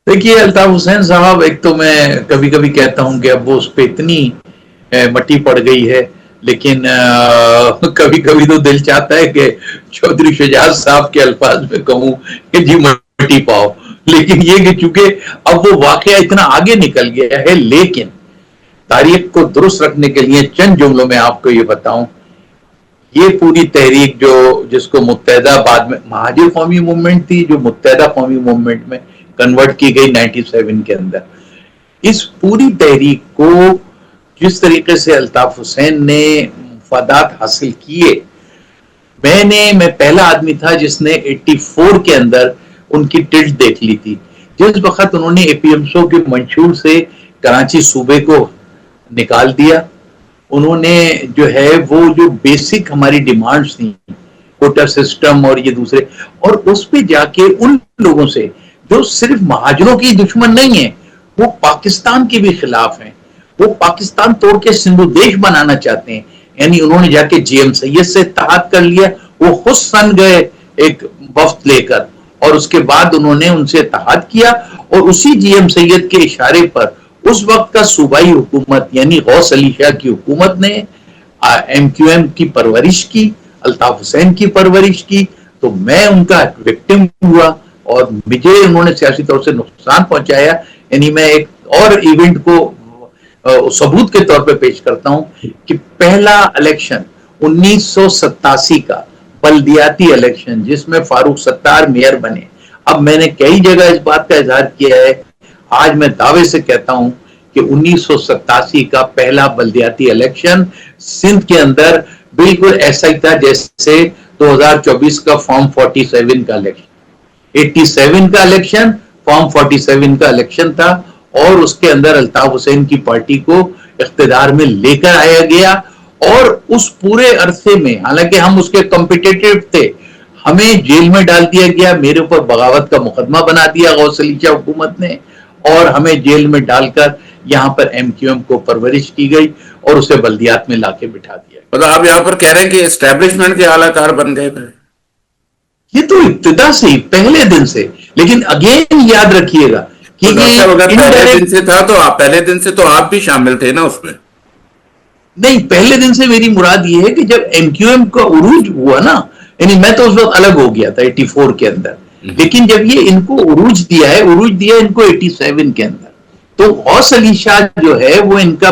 देखिए अल्ताफ हुसैन साहब, एक तो मैं कभी कभी कहता हूं कि अब वो उस पर इतनी मट्टी पड़ गई है, लेकिन कभी कभी तो दिल चाहता है कि चौधरी शुजात साहब के अल्फाज में कहूं कि जी मट्टी पाओ। लेकिन ये कि चूंकि अब वो वाकया इतना आगे निकल गया है, लेकिन तारीख को दुरुस्त रखने के लिए चंद जुमलों में आपको ये बताऊं, ये पूरी तहरीक जो जिसको मुत्तहदा, बाद में महाजिर कौमी मूवमेंट थी, जो मुत्तहदा कौमी मूवमेंट में कन्वर्ट की गई 97 के अंदर, इस पूरी तहरीक को जिस तरीके से अल्ताफ हुसैन ने मफादात हासिल किए, मैं पहला आदमी था जिसने 84 के अंदर उनकी टिल्ट देख ली थी। जिस वक्त उन्होंने एपीएमसो के मंशूर से कराची सूबे को निकाल दिया, उन्होंने जो है वो जो बेसिक हमारी डिमांड्स थी, कोटा सिस्टम और ये दूसरे, और उस पे जाके उन लोगों से जो सिर्फ महाजरों की दुश्मन नहीं है, वो पाकिस्तान के भी खिलाफ हैं, वो पाकिस्तान तोड़ के सिंधु देश बनाना चाहते हैं, यानी उन्होंने जाके जीएम सैयद से इत्तेहाद कर लिया। वो खुद सन गए एक वफ्द लेकर, और उसके बाद उन्होंने उनसे इत्तेहाद किया, और उसी जीएम सैयद के इशारे पर उस वक्त का सूबाई हुकूमत यानी गौस अली शाह की हुकूमत ने एमक्यूएम की परवरिश की, अल्ताफ हुसैन की परवरिश की। तो मैं उनका विक्टिम हुआ और मुझे उन्होंने सियासी तौर से नुकसान पहुंचाया। यानी मैं एक और इवेंट को सबूत के तौर पे पेश करता हूं कि पहला इलेक्शन 1987 का बल्दियाती इलेक्शन, जिसमें फारूक सत्तार मेयर बने, अब मैंने कई जगह इस बात का इजहार किया है, आज मैं दावे से कहता हूं कि 1987 का पहला बल्दियाती इलेक्शन सिंध के अंदर बिल्कुल ऐसा ही था जैसे 2024 का फॉर्म 47 का इलेक्शन। 87 का इलेक्शन फॉर्म 47 का इलेक्शन था, और उसके अंदर अल्ताफ हुसैन की पार्टी को इख्तिदार में लेकर आया गया। और उस पूरे अरसे में, हालांकि हम उसके कॉम्पिटिटिव थे, हमें जेल में डाल दिया गया, मेरे ऊपर बगावत का मुकदमा बना दिया गौस अली शाह हुकूमत ने, और हमें जेल में डालकर यहाँ पर एमक्यूएम को परवरिश की गई और उसे बल्दियात में लाके बिठा दिया। मतलब आप यहाँ पर कह रहे हैं कि एस्टेब्लिशमेंट के आलाकार बन गए थे? ये तो इब्तिदा से ही, पहले दिन से। लेकिन अगेन याद रखिएगा कि तो ये पहले दिन से था, तो आप पहले दिन से तो आप भी शामिल थे ना उसमें? नहीं, पहले दिन से मेरी मुराद ये है कि जब एमक्यूएम का उरूज हुआ ना, यानी मैं तो उस वक्त अलग हो गया था 84 के अंदर, लेकिन जब ये इनको उरूज दिया है, उरूज दिया इनको 87 के अंदर, तो गौस अली शाह जो है वो इनका